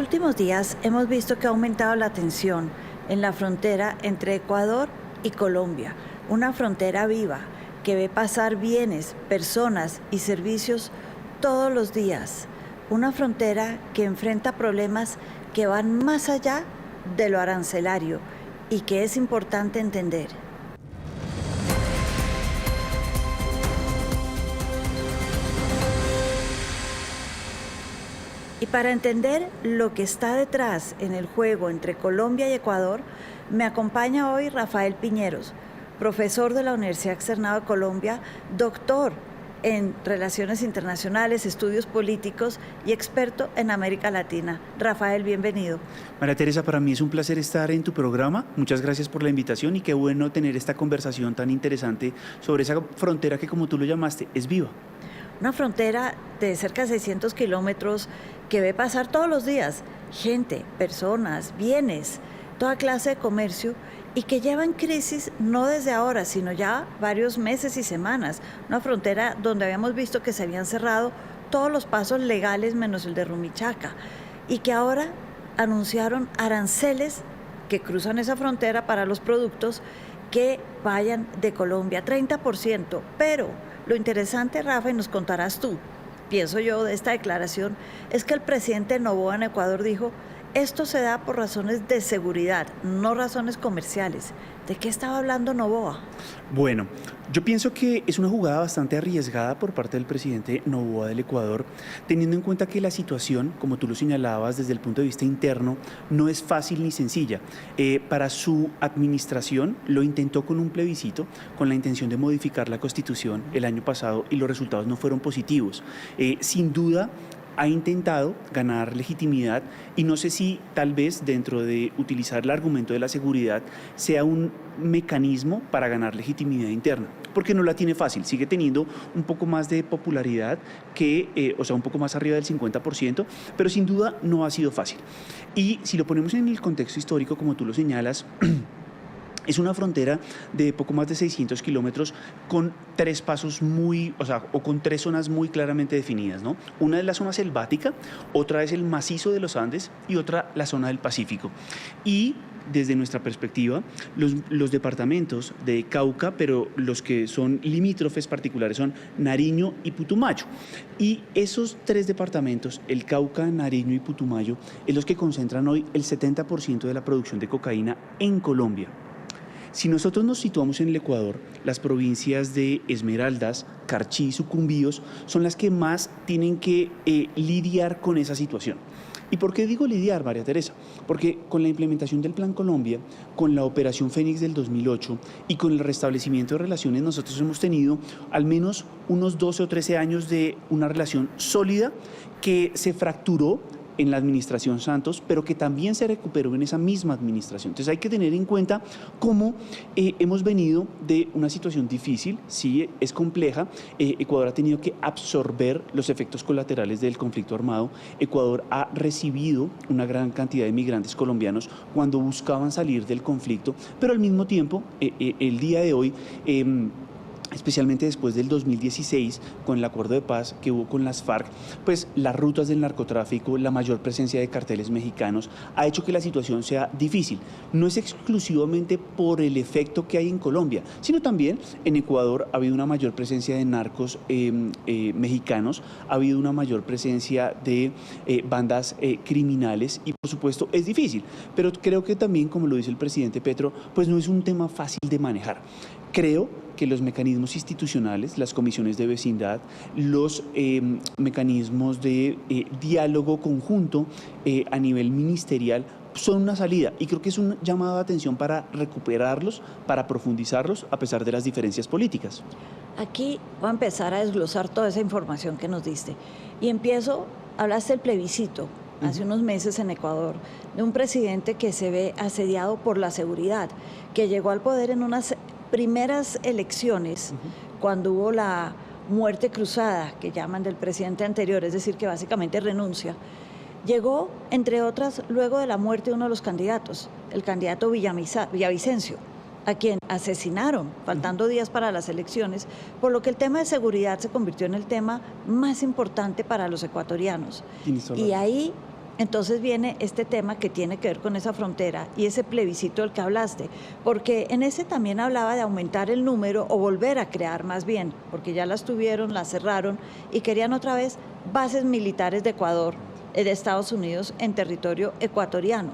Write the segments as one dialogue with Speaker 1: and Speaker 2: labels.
Speaker 1: últimos días hemos visto que ha aumentado la tensión en la frontera entre Ecuador y Colombia, una frontera viva que ve pasar bienes, personas y servicios todos los días, una frontera que enfrenta problemas que van más allá de lo arancelario y que es importante entender. Y para entender lo que está detrás en el juego entre Colombia y Ecuador, me acompaña hoy Rafael Piñeros, profesor de la Universidad Externado de Colombia, doctor en Relaciones Internacionales, Estudios Políticos y experto en América Latina. Rafael, bienvenido.
Speaker 2: María Teresa, para mí es un placer estar en tu programa. Muchas gracias por la invitación y qué bueno tener esta conversación tan interesante sobre esa frontera que, como tú lo llamaste, es viva.
Speaker 1: Una frontera de cerca de 600 kilómetros que ve pasar todos los días gente, personas, bienes, toda clase de comercio y que lleva en crisis no desde ahora, sino ya varios meses y semanas. Una frontera donde habíamos visto que se habían cerrado todos los pasos legales menos el de Rumichaca y que ahora anunciaron aranceles que cruzan esa frontera para los productos que vayan de Colombia, 30%, pero lo interesante, Rafa, y nos contarás tú, pienso yo, de esta declaración, es que el presidente Noboa en Ecuador dijo, esto se da por razones de seguridad, no razones comerciales. ¿De qué estaba hablando Noboa?
Speaker 2: Bueno, yo pienso que es una jugada bastante arriesgada por parte del presidente Noboa del Ecuador, teniendo en cuenta que la situación, como tú lo señalabas desde el punto de vista interno, no es fácil ni sencilla. Para su administración lo intentó con un plebiscito, con la intención de modificar la Constitución el año pasado y los resultados no fueron positivos. Sin duda, ha intentado ganar legitimidad y no sé si tal vez dentro de utilizar el argumento de la seguridad sea un mecanismo para ganar legitimidad interna, porque no la tiene fácil, sigue teniendo un poco más de popularidad que, un poco más arriba del 50%, pero sin duda no ha sido fácil. Y si lo ponemos en el contexto histórico, como tú lo señalas, es una frontera de poco más de 600 kilómetros con tres pasos con tres zonas muy claramente definidas, ¿no? Una es la zona selvática, otra es el macizo de los Andes y otra la zona del Pacífico. Y desde nuestra perspectiva, los departamentos de Cauca, pero los que son limítrofes particulares son Nariño y Putumayo. Y esos tres departamentos, el Cauca, Nariño y Putumayo, es los que concentran hoy el 70% de la producción de cocaína en Colombia. Si nosotros nos situamos en el Ecuador, las provincias de Esmeraldas, Carchí y Sucumbíos son las que más tienen que lidiar con esa situación. ¿Y por qué digo lidiar, María Teresa? Porque con la implementación del Plan Colombia, con la Operación Fénix del 2008 y con el restablecimiento de relaciones, nosotros hemos tenido al menos unos 12 o 13 años de una relación sólida que se fracturó en la administración Santos, pero que también se recuperó en esa misma administración. Entonces hay que tener en cuenta cómo hemos venido de una situación difícil, sí, es compleja. Ecuador ha tenido que absorber los efectos colaterales del conflicto armado. Ecuador ha recibido una gran cantidad de migrantes colombianos cuando buscaban salir del conflicto, pero al mismo tiempo, el día de hoy, especialmente después del 2016, con el acuerdo de paz que hubo con las FARC, pues las rutas del narcotráfico, la mayor presencia de carteles mexicanos, ha hecho que la situación sea difícil. No es exclusivamente por el efecto que hay en Colombia, sino también en Ecuador ha habido una mayor presencia de narcos mexicanos, ha habido una mayor presencia de bandas criminales y por supuesto es difícil, pero creo que también, como lo dice el presidente Petro, pues no es un tema fácil de manejar. Creo que los mecanismos institucionales, las comisiones de vecindad, los mecanismos de diálogo conjunto a nivel ministerial son una salida y creo que es un llamado de atención para recuperarlos, para profundizarlos a pesar de las diferencias políticas.
Speaker 1: Aquí voy a empezar a desglosar toda esa información que nos diste y hablaste del plebiscito hace unos meses en Ecuador, de un presidente que se ve asediado por la seguridad, que llegó al poder en unas primeras elecciones, cuando hubo la muerte cruzada, que llaman del presidente anterior, es decir, que básicamente renuncia, llegó, entre otras, luego de la muerte de uno de los candidatos, el candidato Villavicencio, a quien asesinaron, faltando días para las elecciones, por lo que el tema de seguridad se convirtió en el tema más importante para los ecuatorianos. Y ahí Entonces viene este tema que tiene que ver con esa frontera y ese plebiscito del que hablaste, porque en ese también hablaba de aumentar el número o volver a crear más bien, porque ya las tuvieron, las cerraron y querían otra vez bases militares de Ecuador, de Estados Unidos en territorio ecuatoriano.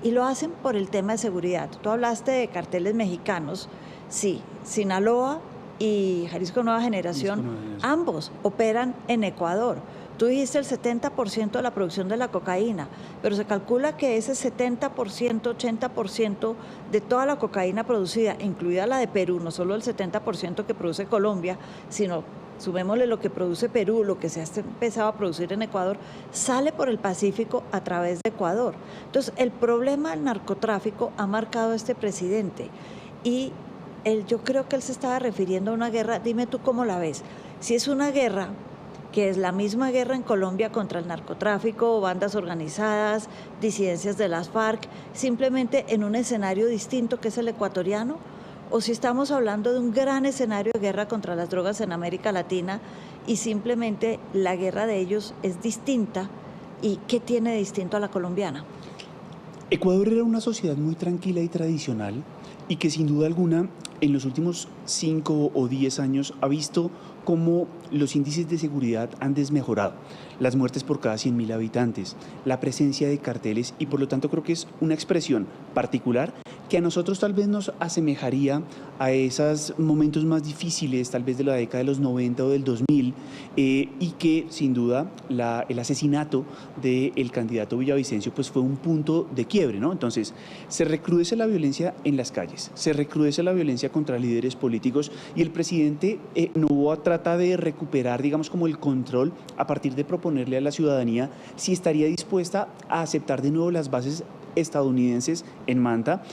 Speaker 1: Y lo hacen por el tema de seguridad. Tú hablaste de carteles mexicanos, sí, Sinaloa y Jalisco Nueva Generación, ambos operan en Ecuador. Tú dijiste el 70% de la producción de la cocaína, pero se calcula que ese 70%, 80% de toda la cocaína producida, incluida la de Perú, no solo el 70% que produce Colombia, sino sumémosle lo que produce Perú, lo que se ha empezado a producir en Ecuador, sale por el Pacífico a través de Ecuador. Entonces, el problema del narcotráfico ha marcado a este presidente y yo creo que él se estaba refiriendo a una guerra, dime tú cómo la ves, si es una guerra que es la misma guerra en Colombia contra el narcotráfico, bandas organizadas, disidencias de las FARC, simplemente en un escenario distinto que es el ecuatoriano, o si estamos hablando de un gran escenario de guerra contra las drogas en América Latina y simplemente la guerra de ellos es distinta y ¿qué tiene de distinto a la colombiana?
Speaker 2: Ecuador era una sociedad muy tranquila y tradicional y que sin duda alguna en los últimos 5 o 10 años ha visto cómo los índices de seguridad han desmejorado, las muertes por cada 100.000 habitantes, la presencia de carteles y por lo tanto creo que es una expresión particular que a nosotros tal vez nos asemejaría a esos momentos más difíciles, tal vez de la década de los 90 o del 2000, y que sin duda el asesinato del candidato Villavicencio pues fue un punto de quiebre, ¿no? Entonces, se recrudece la violencia en las calles, se recrudece la violencia contra líderes políticos y el presidente Noboa trata de recuperar, digamos, como el control a partir de proponerle a la ciudadanía si estaría dispuesta a aceptar de nuevo las bases estadounidenses en Manta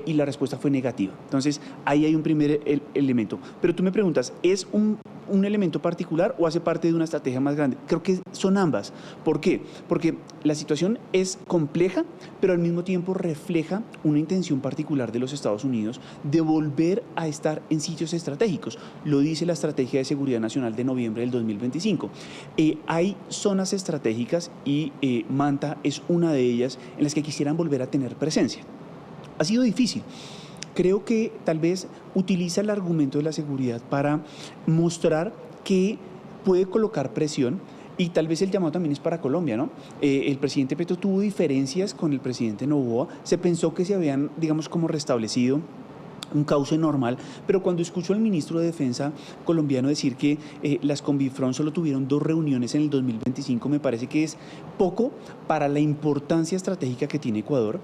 Speaker 2: y la respuesta fue negativa. Entonces, ahí hay un primer elemento. Pero tú me preguntas, ¿es un elemento particular o hace parte de una estrategia más grande? Creo que son ambas. ¿Por qué? Porque la situación es compleja, pero al mismo tiempo refleja una intención particular de los Estados Unidos de volver a estar en sitios estratégicos. Lo dice la Estrategia de Seguridad Nacional de noviembre del 2025. Hay zonas estratégicas y Manta es una de ellas en las que quisieran volver a tener presencia. Ha sido difícil. Creo que tal vez utiliza el argumento de la seguridad para mostrar que puede colocar presión y tal vez el llamado también es para Colombia, ¿no? El presidente Petro tuvo diferencias con el presidente Noboa, se pensó que se habían, digamos, como restablecido un cauce normal, pero cuando escucho al ministro de Defensa colombiano decir que las Conbifrón solo tuvieron 2 reuniones en el 2025, me parece que es poco para la importancia estratégica que tiene Ecuador.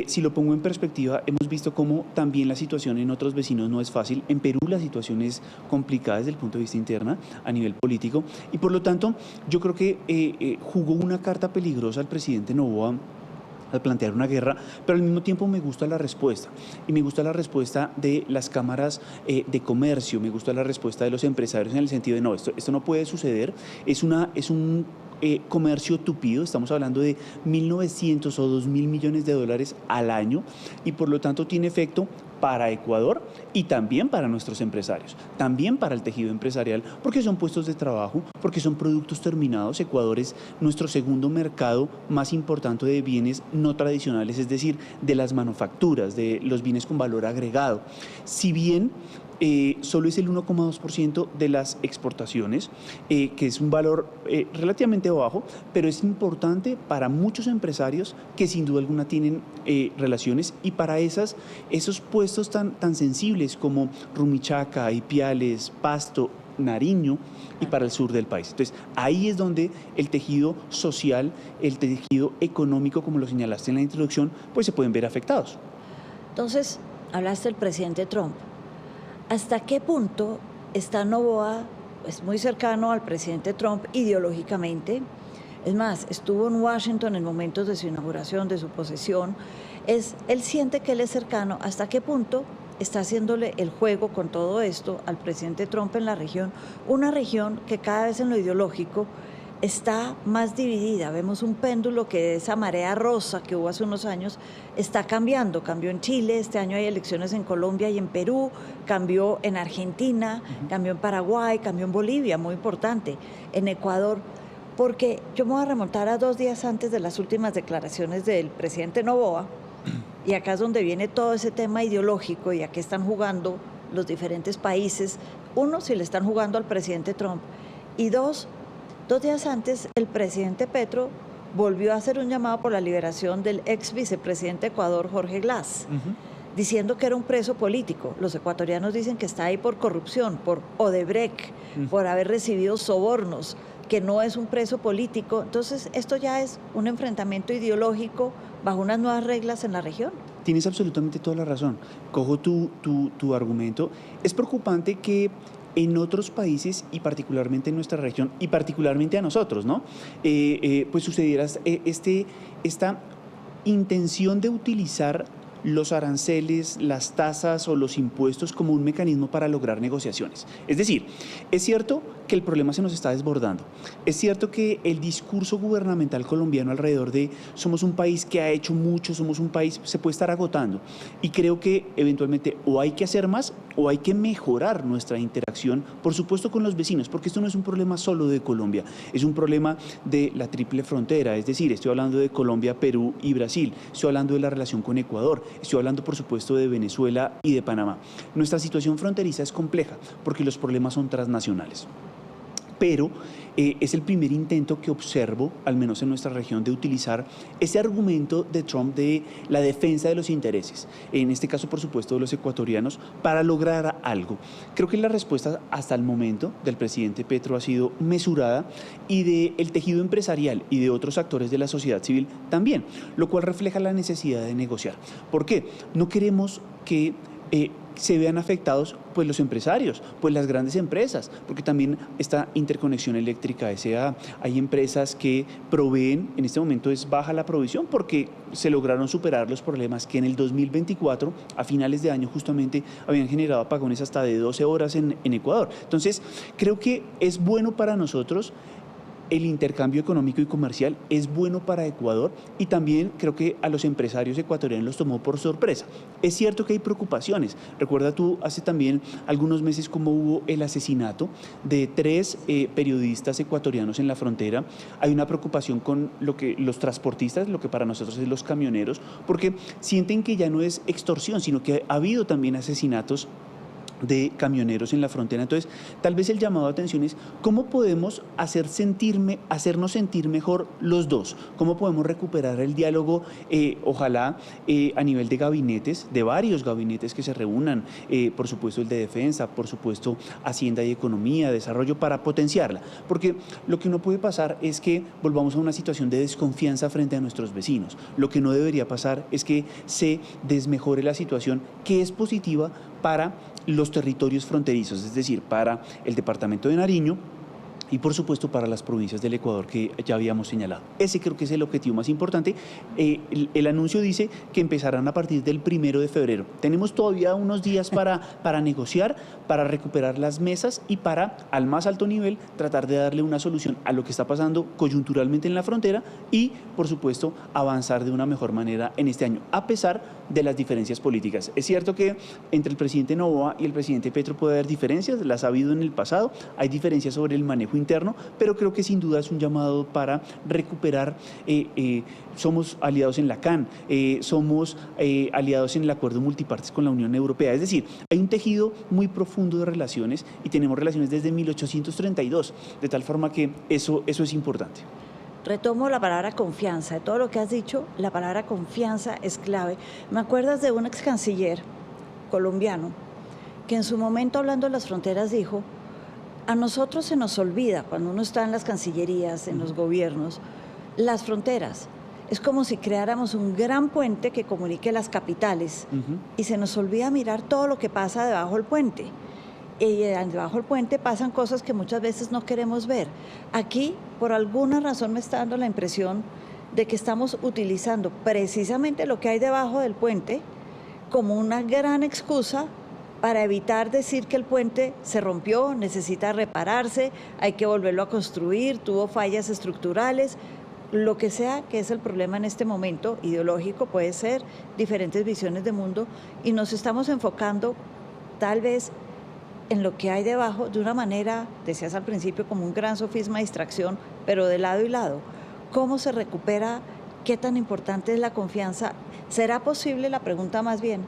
Speaker 2: Si lo pongo en perspectiva, hemos visto cómo también la situación en otros vecinos no es fácil. En Perú la situación es complicada desde el punto de vista interna, a nivel político, y por lo tanto yo creo que jugó una carta peligrosa al presidente Noboa al plantear una guerra, pero al mismo tiempo me gusta la respuesta, y me gusta la respuesta de las cámaras de comercio, me gusta la respuesta de los empresarios en el sentido de no, esto no puede suceder, es un comercio tupido, estamos hablando de 1.900 o 2.000 millones de dólares al año y por lo tanto tiene efecto para Ecuador y también para nuestros empresarios, también para el tejido empresarial, porque son puestos de trabajo, porque son productos terminados. Ecuador es nuestro segundo mercado más importante de bienes no tradicionales, es decir, de las manufacturas, de los bienes con valor agregado. Si bien solo es el 1,2% de las exportaciones, que es un valor relativamente bajo, pero es importante para muchos empresarios que sin duda alguna tienen relaciones y para esos puestos tan sensibles como Rumichaca, Ipiales, Pasto, Nariño y para el sur del país. Entonces, ahí es donde el tejido social, el tejido económico, como lo señalaste en la introducción, pues se pueden ver afectados.
Speaker 1: Entonces, hablaste del presidente Trump. ¿Hasta qué punto está Noboa, es muy cercano al presidente Trump ideológicamente? Es más, estuvo en Washington en momentos de su inauguración, de su posesión. Él siente que él es cercano. ¿Hasta qué punto está haciéndole el juego con todo esto al presidente Trump en la región? Una región que cada vez en lo ideológico está más dividida. Vemos un péndulo que esa marea rosa que hubo hace unos años está cambiando. Cambió en Chile, este año hay elecciones en Colombia y en Perú, cambió en Argentina, cambió en Paraguay, cambió en Bolivia, muy importante, en Ecuador. porque yo me voy a remontar a 2 días antes de las últimas declaraciones del presidente Noboa, y acá es donde viene todo ese tema ideológico y a qué están jugando los diferentes países. Uno, si le están jugando al presidente Trump, y dos, 2 días antes el presidente Petro volvió a hacer un llamado por la liberación del ex vicepresidente de Ecuador, Jorge Glass, diciendo que era un preso político. Los ecuatorianos dicen que está ahí por corrupción, por Odebrecht, por haber recibido sobornos, que no es un preso político. Entonces, esto ya es un enfrentamiento ideológico bajo unas nuevas reglas en la región.
Speaker 2: Tienes absolutamente toda la razón. Cojo tu argumento. Es preocupante que en otros países y particularmente en nuestra región y particularmente a nosotros, ¿no? Pues sucediera esta intención de utilizar los aranceles, las tasas o los impuestos como un mecanismo para lograr negociaciones. Es decir, es cierto que el problema se nos está desbordando. Es cierto que el discurso gubernamental colombiano alrededor de somos un país que ha hecho mucho, somos un país, se puede estar agotando. Y creo que eventualmente o hay que hacer más o hay que mejorar nuestra interacción, por supuesto, con los vecinos, porque esto no es un problema solo de Colombia, es un problema de la triple frontera. Es decir, estoy hablando de Colombia, Perú y Brasil, estoy hablando de la relación con Ecuador, estoy hablando, por supuesto, de Venezuela y de Panamá. Nuestra situación fronteriza es compleja porque los problemas son transnacionales. Pero es el primer intento que observo, al menos en nuestra región, de utilizar ese argumento de Trump de la defensa de los intereses, en este caso, por supuesto, de los ecuatorianos, para lograr algo. Creo que la respuesta hasta el momento del presidente Petro ha sido mesurada y del tejido empresarial y de otros actores de la sociedad civil también, lo cual refleja la necesidad de negociar. ¿Por qué? No queremos que se vean afectados pues los empresarios, pues las grandes empresas, porque también esta interconexión eléctrica S.A. Hay empresas que proveen, en este momento es baja la provisión porque se lograron superar los problemas que en el 2024, a finales de año justamente, habían generado apagones hasta de 12 horas en Ecuador. Entonces, creo que es bueno para nosotros. El intercambio económico y comercial es bueno para Ecuador y también creo que a los empresarios ecuatorianos los tomó por sorpresa. Es cierto que hay preocupaciones. Recuerda tú hace también algunos meses cómo hubo el asesinato de 3 periodistas ecuatorianos en la frontera. Hay una preocupación con lo que los transportistas, lo que para nosotros es los camioneros, porque sienten que ya no es extorsión, sino que ha habido también asesinatos de camioneros en la frontera. Entonces, tal vez el llamado de atención es cómo podemos hacernos sentir mejor los dos, cómo podemos recuperar el diálogo, ojalá a nivel de gabinetes, de varios gabinetes que se reúnan, por supuesto el de defensa, por supuesto Hacienda y Economía, Desarrollo, para potenciarla, porque lo que no puede pasar es que volvamos a una situación de desconfianza frente a nuestros vecinos. Lo que no debería pasar es que se desmejore la situación, que es positiva para los territorios fronterizos, es decir, para el departamento de Nariño y por supuesto para las provincias del Ecuador que ya habíamos señalado. Ese creo que es el objetivo más importante. El anuncio dice que empezarán a partir del 1 de febrero. Tenemos todavía unos días para negociar, para recuperar las mesas y para, al más alto nivel, tratar de darle una solución a lo que está pasando coyunturalmente en la frontera y, por supuesto, avanzar de una mejor manera en este año, a pesar de las diferencias políticas. Es cierto que entre el presidente Noboa y el presidente Petro puede haber diferencias, las ha habido en el pasado, hay diferencias sobre el manejo interno, pero creo que sin duda es un llamado para recuperar. Somos aliados en la CAN, somos aliados en el acuerdo multipartes con la Unión Europea, es decir, hay un tejido muy profundo de relaciones y tenemos relaciones desde 1832, de tal forma que eso es importante.
Speaker 1: Retomo la palabra confianza. De todo lo que has dicho, la palabra confianza es clave. ¿Me acuerdas de un ex canciller colombiano que en su momento, hablando de las fronteras, dijo: a nosotros se nos olvida, cuando uno está en las cancillerías, en los gobiernos, las fronteras? Es como si creáramos un gran puente que comunique las capitales y se nos olvida mirar todo lo que pasa debajo del puente. Y debajo del puente pasan cosas que muchas veces no queremos ver. Aquí, por alguna razón, me está dando la impresión de que estamos utilizando precisamente lo que hay debajo del puente como una gran excusa para evitar decir que el puente se rompió, necesita repararse, hay que volverlo a construir, tuvo fallas estructurales, lo que sea que es el problema en este momento, ideológico, puede ser diferentes visiones de mundo, y nos estamos enfocando tal vez en lo que hay debajo de una manera, decías al principio, como un gran sofisma, distracción, pero de lado y lado. ¿Cómo se recupera? ¿Qué tan importante es la confianza? ¿Será posible, la pregunta más bien,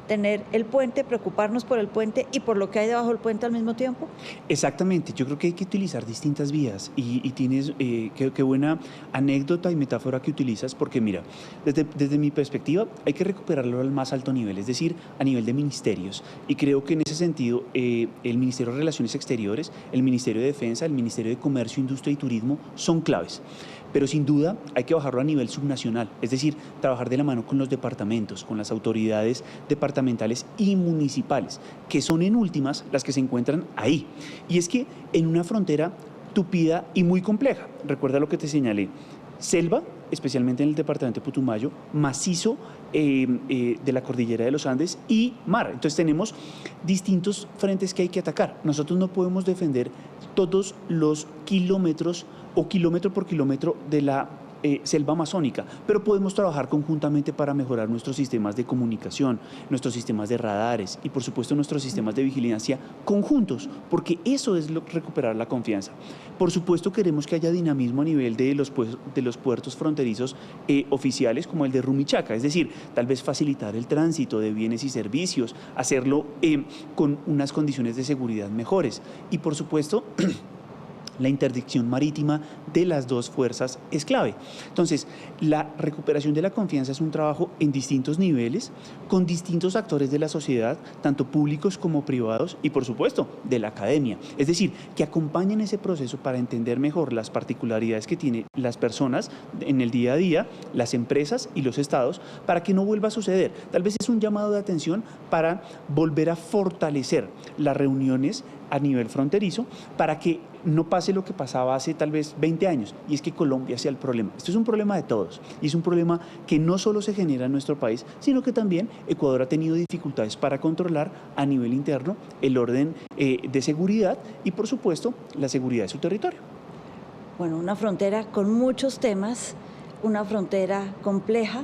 Speaker 1: tener el puente, preocuparnos por el puente y por lo que hay debajo del puente al mismo tiempo?
Speaker 2: Exactamente, yo creo que hay que utilizar distintas vías y tienes, qué buena anécdota y metáfora que utilizas, porque mira, desde mi perspectiva hay que recuperarlo al más alto nivel, es decir, a nivel de ministerios, y creo que en ese sentido el Ministerio de Relaciones Exteriores, el Ministerio de Defensa, el Ministerio de Comercio, Industria y Turismo son claves. Pero sin duda hay que bajarlo a nivel subnacional, es decir, trabajar de la mano con los departamentos, con las autoridades departamentales y municipales, que son en últimas las que se encuentran ahí. Y es que en una frontera tupida y muy compleja, recuerda lo que te señalé, selva, especialmente en el departamento de Putumayo, macizo de la cordillera de los Andes y mar. Entonces tenemos distintos frentes que hay que atacar. Nosotros no podemos defender todos los kilómetros o kilómetro por kilómetro de la selva amazónica, pero podemos trabajar conjuntamente para mejorar nuestros sistemas de comunicación, nuestros sistemas de radares y por supuesto nuestros sistemas de vigilancia conjuntos, porque eso es recuperar la confianza. Por supuesto queremos que haya dinamismo a nivel de los puertos fronterizos oficiales como el de Rumichaca, es decir, tal vez facilitar el tránsito de bienes y servicios, hacerlo con unas condiciones de seguridad mejores y por supuesto la interdicción marítima de las dos fuerzas es clave. Entonces, la recuperación de la confianza es un trabajo en distintos niveles, con distintos actores de la sociedad, tanto públicos como privados, y por supuesto, de la academia. Es decir, que acompañen ese proceso para entender mejor las particularidades que tienen las personas en el día a día, las empresas y los estados, para que no vuelva a suceder. Tal vez es un llamado de atención para volver a fortalecer las reuniones a nivel fronterizo para que no pase lo que pasaba hace tal vez 20 años, y es que Colombia sea el problema. Esto es un problema de todos, y es un problema que no solo se genera en nuestro país, sino que también Ecuador ha tenido dificultades para controlar a nivel interno el orden de seguridad y, por supuesto, la seguridad de su territorio.
Speaker 1: Bueno, una frontera con muchos temas, una frontera compleja,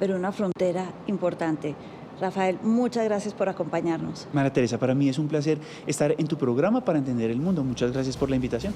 Speaker 1: pero una frontera importante. Rafael, muchas gracias por acompañarnos.
Speaker 2: María Teresa, para mí es un placer estar en tu programa para entender el mundo. Muchas gracias por la invitación.